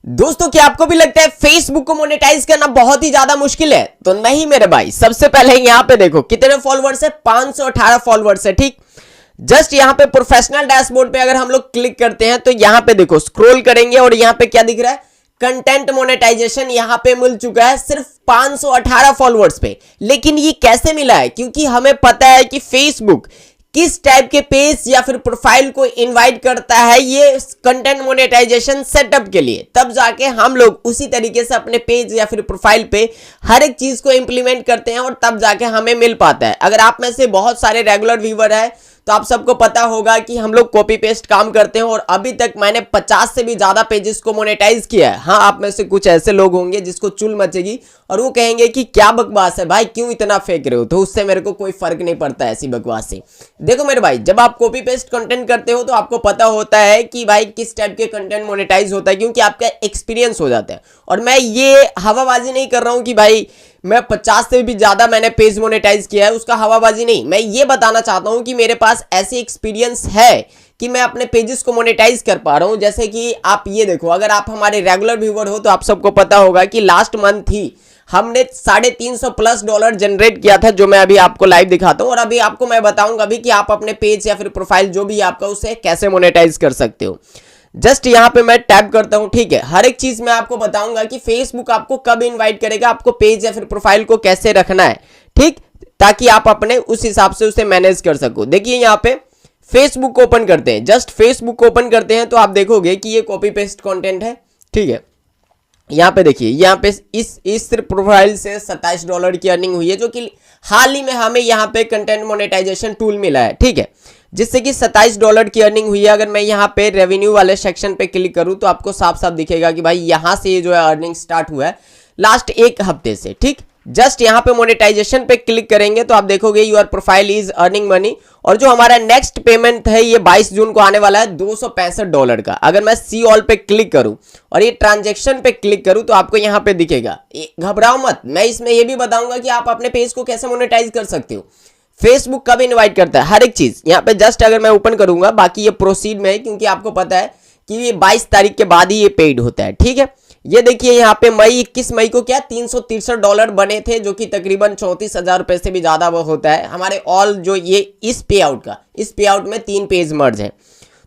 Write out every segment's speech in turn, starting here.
दोस्तों क्या आपको भी लगता है फेसबुक को मोनेटाइज करना बहुत ही ज्यादा मुश्किल है? तो नहीं मेरे भाई, सबसे पहले यहां पे देखो कितने फॉलोअर्स है, 518 फॉलोअर्स है। ठीक, जस्ट यहां पे प्रोफेशनल डैशबोर्ड पे अगर हम लोग क्लिक करते हैं तो यहां पे देखो स्क्रॉल करेंगे और यहां पे क्या दिख रहा है, कंटेंट मोनेटाइजेशन यहां पे मिल चुका है सिर्फ 518 फॉलोअर्स पे। लेकिन ये कैसे मिला है? क्योंकि हमें पता है कि फेसबुक किस टाइप के पेज या फिर प्रोफाइल को इनवाइट करता है ये कंटेंट मोनेटाइजेशन सेटअप के लिए, तब जाके हम लोग उसी तरीके से अपने पेज या फिर प्रोफाइल पे हर एक चीज को इंप्लीमेंट करते हैं और तब जाके हमें मिल पाता है। अगर आप में से बहुत सारे रेगुलर व्यूअर है तो आप सबको पता होगा कि हम लोग कॉपी पेस्ट काम करते हैं और अभी तक मैंने 50 से भी ज्यादा पेजेस को मोनेटाइज किया है। हाँ, आप में से कुछ ऐसे लोग होंगे जिसको चुल मचेगी और वो कहेंगे कि क्या बकवास है भाई, क्यों इतना फेंक रहे हो? तो उससे मेरे को कोई फर्क नहीं पड़ता ऐसी बकवास से। देखो मेरे भाई, जब आप कॉपी पेस्ट कंटेंट करते हो तो आपको पता होता है कि भाई किस टाइप के कंटेंट मोनेटाइज होता है, क्योंकि आपका एक्सपीरियंस हो जाता है। और मैं ये हवाबाजी नहीं कर रहा हूं कि भाई मैं 50 से भी ज्यादा मैंने पेज मोनेटाइज किया है, उसका हवाबाजी नहीं। मैं ये बताना चाहता हूं कि मेरे पास ऐसे एक्सपीरियंस है कि मैं अपने पेजेस को मोनेटाइज कर पा रहा हूं। जैसे कि आप ये देखो, अगर आप हमारे रेगुलर व्यूअर हो तो आप सबको पता होगा कि लास्ट मंथ ही हमने $350+ जनरेट किया था, जो मैं अभी आपको लाइव दिखाता हूं। और अभी आपको मैं बताऊंगा भी कि आप अपने पेज या फिर प्रोफाइल जो भी आपका उसे कैसे मोनेटाइज कर सकते हो। जस्ट यहां पे मैं टैप करता हूं। ठीक है, हर एक चीज मैं आपको बताऊंगा कि फेसबुक आपको कब इनवाइट करेगा, आपको पेज या फिर प्रोफाइल को कैसे रखना है, ठीक, ताकि आप अपने उस हिसाब से उसे मैनेज कर सको। देखिए यहां पे फेसबुक को ओपन करते हैं, जस्ट फेसबुक को ओपन करते हैं तो आप देखोगे कि ये कॉपी पेस्ट कंटेंट है। ठीक है, यहाँ पे देखिए, यहाँ पे इस प्रोफाइल से $27 की अर्निंग हुई है, जो कि हाल ही में हमें यहाँ पे कंटेंट मोनेटाइजेशन टूल मिला है। ठीक है, जिससे कि $27 की अर्निंग हुई है। अगर मैं यहाँ पे रेवेन्यू वाले सेक्शन पे क्लिक करूँ तो आपको साफ साफ दिखेगा कि भाई यहाँ से ये जो है अर्निंग स्टार्ट हुआ है लास्ट एक हफ्ते से। ठीक, जस्ट यहाँ पे मोनेटाइजेशन पे क्लिक करेंगे तो आप देखोगे your profile is earning money. और जो हमारा नेक्स्ट पेमेंट है ये 22 जून को आने वाला है $265 का। अगर मैं सी ऑल पे क्लिक करूं और ये ट्रांजेक्शन पे क्लिक करूं तो आपको यहाँ पे दिखेगा। घबराओ मत, मैं इसमें ये भी बताऊंगा कि आप अपने पेज को कैसे मोनेटाइज कर सकते हो, फेसबुक कब इनवाइट करता है, हर एक चीज यहाँ पे। जस्ट अगर मैं ओपन करूंगा, बाकी ये प्रोसीड में है क्योंकि आपको पता है कि ये 22 तारीख के बाद ही ये पेड होता है। ठीक है, ये देखिए यहाँ पे 21 मई को क्या $363 बने थे, जो कि तकरीबन 34,000 रुपए से भी ज्यादा वो होता है हमारे ऑल जो ये इस पे आउट का। इस पे आउट में 3 पेज मर्ज है।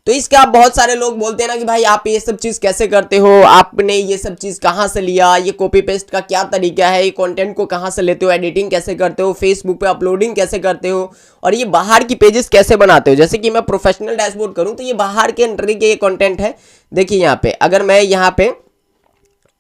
तो इसका आप बहुत सारे लोग बोलते हैं ना कि भाई आप ये सब चीज कैसे करते हो, आपने ये सब चीज कहां से लिया, ये कॉपी पेस्ट का क्या तरीका है, ये कंटेंट को कहां से लेते हो, एडिटिंग कैसे करते हो, फेसबुक पे अपलोडिंग कैसे करते हो, और ये बाहर की पेजेस कैसे बनाते हो। जैसे कि मैं प्रोफेशनल डैशबोर्ड करूं तो ये बाहर के एंट्री के ये कंटेंट है। देखिए यहाँ पे अगर मैं यहाँ पे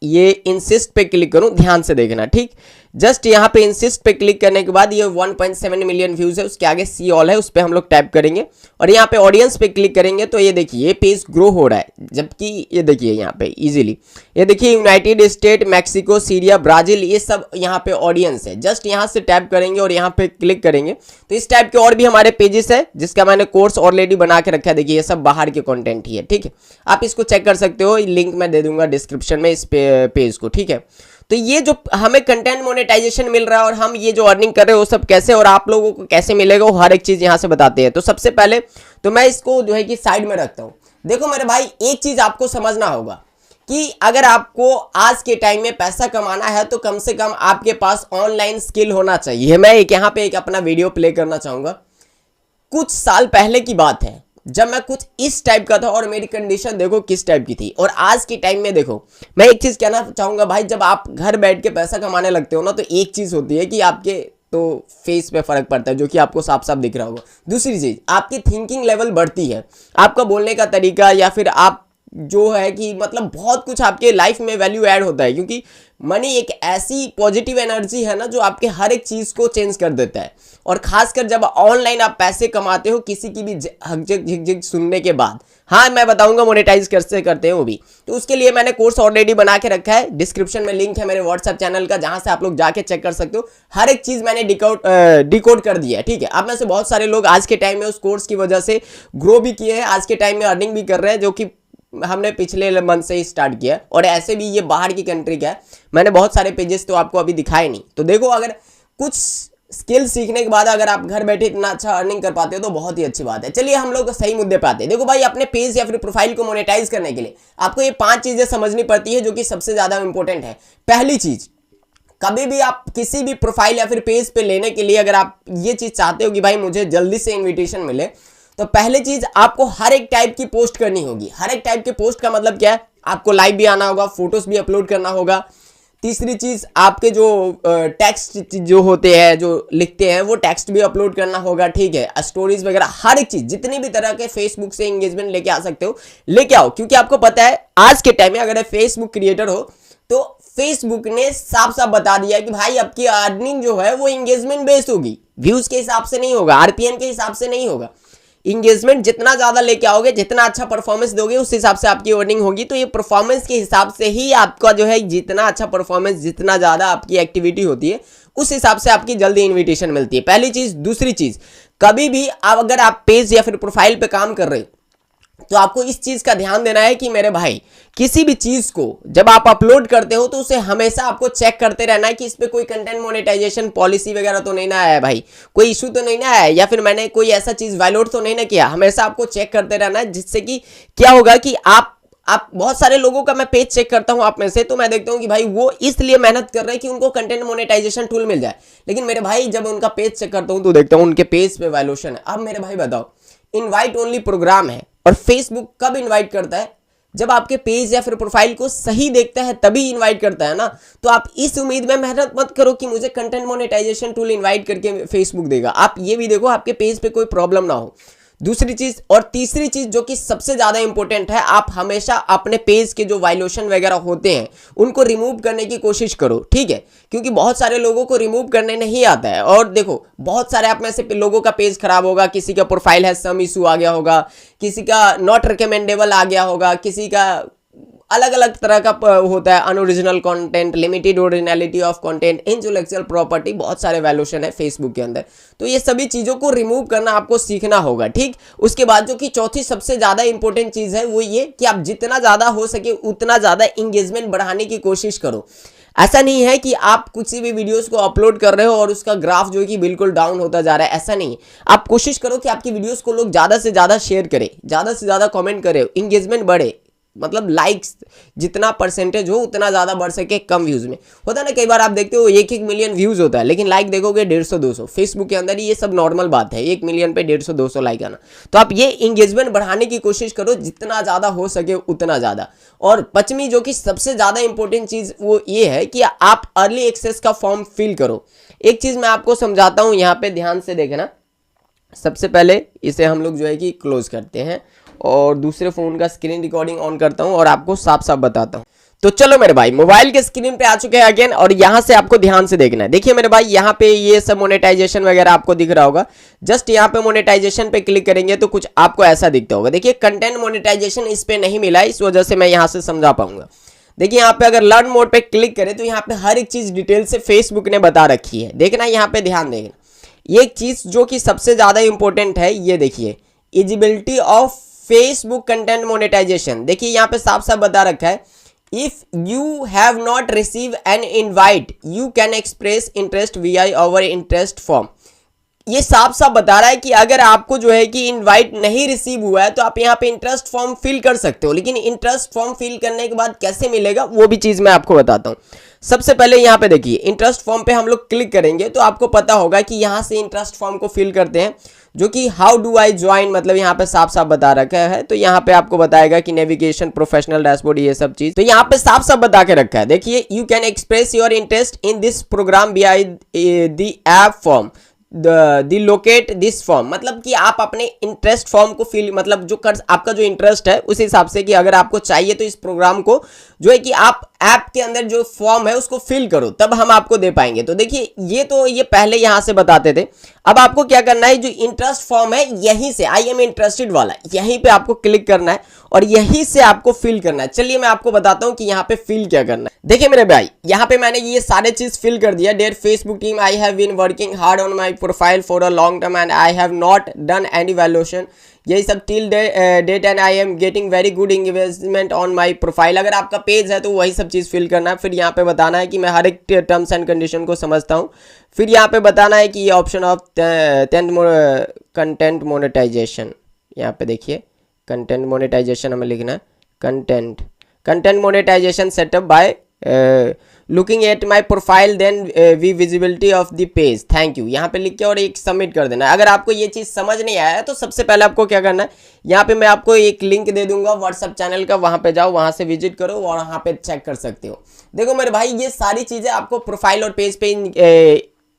ये इंसिस्ट पे क्लिक करूं, ध्यान से देखना। ठीक, जस्ट यहाँ पे इंसिस्ट पे क्लिक करने के बाद ये 1.7 मिलियन व्यूज है, उसके आगे सी ऑल है, उस पर हम लोग टैप करेंगे और यहाँ पे ऑडियंस पे क्लिक करेंगे तो ये देखिए ये पेज ग्रो हो रहा है। जबकि ये देखिए यहाँ पे इजीली ये देखिए United state, Mexico, Syria, Brazil, ये सब यहाँ पे ऑडियंस है। जस्ट यहाँ से टैप करेंगे और यहाँ पे क्लिक करेंगे तो इस टाइप के और भी हमारे पेजेस है जिसका मैंने कोर्स ऑलरेडी बना के रखा है। देखिए ये सब बाहर के कॉन्टेंट ही है। ठीक है, आप इसको चेक कर सकते हो, लिंक मैं दे दूंगा डिस्क्रिप्शन में इस पेज को। ठीक है, तो ये जो हमें कंटेंट मोनेटाइजेशन मिल रहा है और हम ये जो अर्निंग कर रहे हैं वो सब कैसे और आप लोगों को कैसे मिलेगा वो हर एक चीज यहां से बताते हैं। तो सबसे पहले तो मैं इसको जो है कि साइड में रखता हूं। देखो मेरे भाई, एक चीज आपको समझना होगा कि अगर आपको आज के टाइम में पैसा कमाना है तो कम से कम आपके पास ऑनलाइन स्किल होना चाहिए। मैं एक यहाँ पे एक अपना वीडियो प्ले करना चाहूंगा। कुछ साल पहले की बात है जब मैं कुछ इस टाइप का था और मेरी कंडीशन देखो किस टाइप की थी, और आज के टाइम में देखो। मैं एक चीज कहना चाहूंगा भाई, जब आप घर बैठ के पैसा कमाने लगते हो ना तो एक चीज होती है कि आपके तो फेस पे फर्क पड़ता है, जो कि आपको साफ साफ दिख रहा होगा। दूसरी चीज, आपकी थिंकिंग लेवल बढ़ती है, आपका बोलने का तरीका या फिर आप जो है कि मतलब बहुत कुछ आपके लाइफ में वैल्यू ऐड होता है, क्योंकि मनी एक ऐसी पॉजिटिव एनर्जी है ना जो आपके हर एक चीज को चेंज कर देता है। और खासकर जब ऑनलाइन आप पैसे कमाते हो किसी की भी हकझक झिकझिक सुनने के बाद, हाँ मैं बताऊंगा मोनेटाइज कैसे करते हैं वो भी, तो उसके लिए मैंने कोर्स ऑलरेडी बना के रखा है। डिस्क्रिप्शन में लिंक है मेरे व्हाट्सएप चैनल का, जहां से आप लोग जाके चेक कर सकते हो। हर एक चीज मैंने डिकोड कर दिया है। ठीक है, आप में से बहुत सारे लोग आज के टाइम में उस कोर्स की वजह से ग्रो भी किए हैं, आज के टाइम में अर्निंग भी कर रहे हैं, जो कि हमने पिछले मंथ से ही स्टार्ट किया। और ऐसे भी ये बाहर की कंट्री का है, मैंने बहुत सारे पेजेस तो आपको अभी दिखाए नहीं। तो देखो, अगर कुछ स्किल सीखने के बाद अगर आप घर बैठे इतना अच्छा अर्निंग कर पाते हो तो बहुत ही अच्छी बात है। चलिए हम लोग सही मुद्दे पे आते हैं। देखो भाई, अपने पेज या फिर प्रोफाइल को मोनेटाइज करने के लिए आपको ये 5 चीजें समझनी पड़ती है जो कि सबसे ज्यादा इंपॉर्टेंट है। पहली चीज, कभी भी आप किसी भी प्रोफाइल या फिर पेज पे लेने के लिए अगर आप ये चीज चाहते हो कि भाई मुझे जल्दी से इन्विटेशन मिले, तो पहली चीज आपको हर एक टाइप की पोस्ट करनी होगी। हर एक टाइप के पोस्ट का मतलब क्या है, आपको लाइव भी आना होगा, फोटोज भी अपलोड करना होगा। तीसरी चीज, आपके जो टेक्स्ट जो होते हैं, जो लिखते हैं, वो टेक्स्ट भी अपलोड करना होगा, ठीक है। स्टोरीज वगैरह हर एक चीज, जितनी भी तरह के फेसबुक से एंगेजमेंट लेके आ सकते हो लेके आओ, क्योंकि आपको पता है आज के टाइम में अगर फेसबुक क्रिएटर हो तो फेसबुक ने साफ साफ बता दिया कि भाई आपकी अर्निंग जो है वो एंगेजमेंट बेस्ड होगी, व्यूज के हिसाब से नहीं होगा, आरपीएम के हिसाब से नहीं होगा। इंगेजमेंट जितना ज्यादा लेके आओगे, जितना अच्छा परफॉर्मेंस दोगे, उस हिसाब से आपकी अर्निंग होगी। तो ये परफॉर्मेंस के हिसाब से ही आपका जो है, जितना अच्छा परफॉर्मेंस, जितना ज्यादा आपकी एक्टिविटी होती है, उस हिसाब से आपकी जल्दी इन्विटेशन मिलती है। पहली चीज। दूसरी चीज, कभी भी अगर आप पेज या फिर प्रोफाइल पे काम कर रहे हो तो आपको इस चीज का ध्यान देना है कि मेरे भाई, किसी भी चीज को जब आप अपलोड करते हो तो उसे हमेशा आपको चेक करते रहना है कि इस पे कोई कंटेंट मोनेटाइजेशन पॉलिसी वगैरह तो नहीं ना आया है भाई, कोई इशू तो नहीं ना आया है, या फिर मैंने कोई ऐसा चीज वायलेट तो नहीं ना किया। हमेशा आपको चेक करते रहना है, जिससे कि क्या होगा कि आप बहुत सारे लोगों का मैं पेज चेक करता हूं आप में से, तो मैं देखता हूं कि भाई वो इसलिए मेहनत कर रहे हैं कि उनको कंटेंट मोनेटाइजेशन टूल मिल जाए, लेकिन मेरे भाई जब उनका पेज चेक करता हूं तो देखता हूं उनके पेज पे वायलेशन है। अब मेरे भाई बताओ, इनवाइट ओनली प्रोग्राम है और फेसबुक कब इनवाइट करता है? जब आपके पेज या फिर प्रोफाइल को सही देखता है तभी इनवाइट करता है ना। तो आप इस उम्मीद में मेहनत मत करो कि मुझे कंटेंट मोनेटाइजेशन टूल इनवाइट करके फेसबुक देगा। आप ये भी देखो आपके पेज पे कोई प्रॉब्लम ना हो। दूसरी चीज और तीसरी चीज जो कि सबसे ज्यादा इंपॉर्टेंट है, आप हमेशा अपने पेज के जो वायलेशन वगैरह होते हैं उनको रिमूव करने की कोशिश करो, ठीक है, क्योंकि बहुत सारे लोगों को रिमूव करने नहीं आता है। और देखो, बहुत सारे आप में से लोगों का पेज खराब होगा, किसी का प्रोफाइल है सम इशू आ गया होगा, किसी का नॉट रिकमेंडेबल आ गया होगा, किसी का अलग अलग तरह का होता है, unoriginal content, limited originality of content, intellectual property, बहुत सारे वैल्यूशन है फेसबुक के अंदर। तो ये सभी चीज़ों को रिमूव करना आपको सीखना होगा, ठीक। उसके बाद जो कि चौथी सबसे ज़्यादा इंपॉर्टेंट चीज़ है वो ये कि आप जितना ज़्यादा हो सके उतना ज़्यादा इंगेजमेंट बढ़ाने की कोशिश करो। ऐसा नहीं है कि आप किसी भी वीडियोस को अपलोड कर रहे हो और उसका ग्राफ जो है कि बिल्कुल डाउन होता जा रहा है, ऐसा नहीं। आप कोशिश करो कि आपकी वीडियोस को लोग ज़्यादा से ज़्यादा शेयर करें, ज़्यादा से ज़्यादा कमेंट करें, इंगेजमेंट बढ़े, मतलब लाइक्स जितना परसेंटेज हो उतना ज़्यादा बढ़ सके कम व्यूज़ में। होता है ना, कई बार आप देखते हो 1-1 मिलियन व्यूज़ होता है लेकिन लाइक देखोगे 150-200। फेसबुक के अंदर ये सब नॉर्मल बात है, 1 मिलियन पे 150-200 लाइक आना। तो आप ये इंगेजमेंट बढ़ाने की कोशिश करो जितना ज़्यादा हो सके उतना ज़्यादा। और पचमी जो कि सबसे ज़्यादा इंपॉर्टेंट चीज़ वो ये है कि आप अर्ली एक्सेस का फॉर्म फिल करो। एक चीज़ मैं आपको समझाता हूँ, यहाँ पे ध्यान से देखना। सबसे पहले इसे हम लोग जो है कि क्लोज करते हैं और दूसरे फ़ोन का स्क्रीन रिकॉर्डिंग ऑन करता हूं और आपको साफ साफ बताता हूं। तो चलो मेरे भाई, मोबाइल के स्क्रीन पे आ चुके हैं अगेन, और यहां से आपको ध्यान से देखना है। देखिए मेरे भाई, यहां पे ये सब मोनेटाइजेशन वगैरह आपको दिख रहा होगा। जस्ट यहां पे मोनेटाइजेशन पे क्लिक करेंगे तो कुछ आपको ऐसा दिखता होगा। देखिए कंटेंट मोनेटाइजेशन इस पे नहीं मिला, इस वजह से मैं यहां से समझा पाऊंगा। देखिए यहाँ पे अगर लर्न मोड पे क्लिक करें तो यहाँ पे हर एक चीज डिटेल से फेसबुक ने बता रखी है। देखना यहाँ पे ध्यान देना, एक चीज जो कि सबसे ज्यादा इंपॉर्टेंट है, ये देखिए eligibility of Facebook content monetization. देखिए यहाँ पे साफ साफ बता रखा है, if you have not receive an invite you can express interest via our interest form. ये साफ साफ बता रहा है कि अगर आपको जो है कि इनवाइट नहीं रिसीव हुआ है तो आप यहाँ पे इंटरेस्ट फॉर्म फिल कर सकते हो, लेकिन इंटरेस्ट फॉर्म फिल करने के बाद कैसे मिलेगा वो भी चीज मैं आपको बताता हूँ। सबसे पहले यहाँ पे देखिए इंटरेस्ट फॉर्म पे हम लोग क्लिक करेंगे तो आपको पता होगा कि यहाँ से इंटरेस्ट फॉर्म को फिल करते हैं, जो कि हाउ डू आई ज्वाइन, मतलब यहाँ पे साफ साफ बता रखा है। तो यहाँ पे आपको बताएगा कि नेविगेशन, प्रोफेशनल डैशबोर्ड, ये सब चीज तो यहाँ पे साफ साफ बता के रखा है। देखिए you can express your interest in this program by the app form the locate this form, मतलब कि आप अपने इंटरेस्ट फॉर्म को फिल, मतलब जो कर आपका जो इंटरेस्ट है उस हिसाब से कि अगर आपको चाहिए तो इस प्रोग्राम को जो है कि आप ऐप के अंदर जो फॉर्म है उसको फिल करो, तब हम आपको दे पाएंगे। तो देखिए ये तो ये पहले यहां से बताते थे। अब आपको क्या करना है, जो इंटरेस्ट फॉर्म है यहीं से आई एम इंटरेस्टेड वाला, यहीं पे आपको क्लिक करना है और यहीं से आपको फिल करना है। चलिए मैं आपको बताता हूं कि यहाँ पे फिल क्या करना है। देखिए मेरे भाई, यहाँ पे मैंने ये सारे चीज फिल कर दिया। Dear Facebook team, I have been working hard on my profile for a long term and I have not done any valuation. यही सब till date and I am getting very good engagement on my profile. अगर आपका page है तो वही सब चीज़ fill करना है। फिर यहाँ पे बताना है कि मैं हर एक टर्म्स एंड कंडीशन को समझता हूँ। फिर यहाँ पे बताना है कि ये ऑप्शन ऑफ कंटेंट मोनेटाइजेशन, यहाँ पे देखिए कंटेंट मोनेटाइजेशन हमें लिखना है, content monetization setup by looking at my profile then we visibility of the page, thank you, यहाँ पे लिख के और एक सबमिट कर देना है। अगर आपको ये चीज़ समझ नहीं आया है तो सबसे पहले आपको क्या करना है, यहाँ पे मैं आपको एक लिंक दे दूंगा व्हाट्सएप चैनल का, वहाँ पे जाओ, वहाँ से विजिट करो और वहाँ पे चेक कर सकते हो। देखो मेरे भाई, ये सारी चीज़ें आपको प्रोफाइल और पेज पे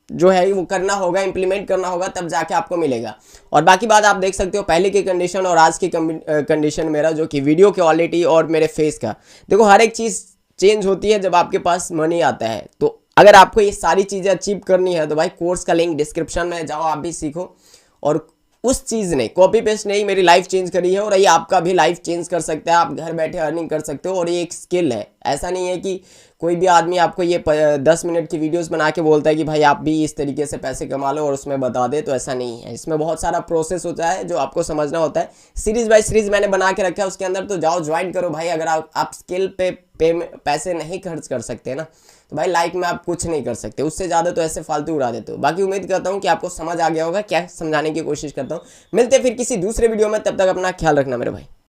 जो है वो करना होगा, इंप्लीमेंट करना होगा, तब जाके आपको मिलेगा। और बाकी बात आप देख सकते हो पहले की कंडीशन और आज की कंडीशन मेरा, जो कि वीडियो क्वालिटी और मेरे फेस का। देखो हर एक चीज़ चेंज होती है जब आपके पास मनी आता है। तो अगर आपको ये सारी चीज़ें अचीव करनी है तो भाई कोर्स का लिंक डिस्क्रिप्शन में जाओ, आप भी सीखो। और उस चीज़ ने कॉपी पेस्ट नहीं मेरी लाइफ चेंज करी है, और ये आपका भी लाइफ चेंज कर सकता है। आप घर बैठे अर्निंग कर सकते हो और ये एक स्किल है। ऐसा नहीं है कि कोई भी आदमी आपको ये 10 मिनट की वीडियोस बना के बोलता है कि भाई आप भी इस तरीके से पैसे कमा लो और उसमें बता दे, तो ऐसा नहीं है। इसमें बहुत सारा प्रोसेस होता है जो आपको समझना होता है। सीरीज बाय सीरीज मैंने बना के रखा है उसके अंदर, तो जाओ ज्वाइन करो भाई। अगर आप स्किल पे पैसे नहीं खर्च कर सकते ना, तो भाई लाइफ में आप कुछ नहीं कर सकते। उससे ज़्यादा तो ऐसे फालतू उड़ा देते हो। बाकी उम्मीद करता हूँ कि आपको समझ आ गया होगा, क्या समझाने की कोशिश करता हूँ। मिलते फिर किसी दूसरे वीडियो में, तब तक अपना ख्याल रखना मेरे भाई।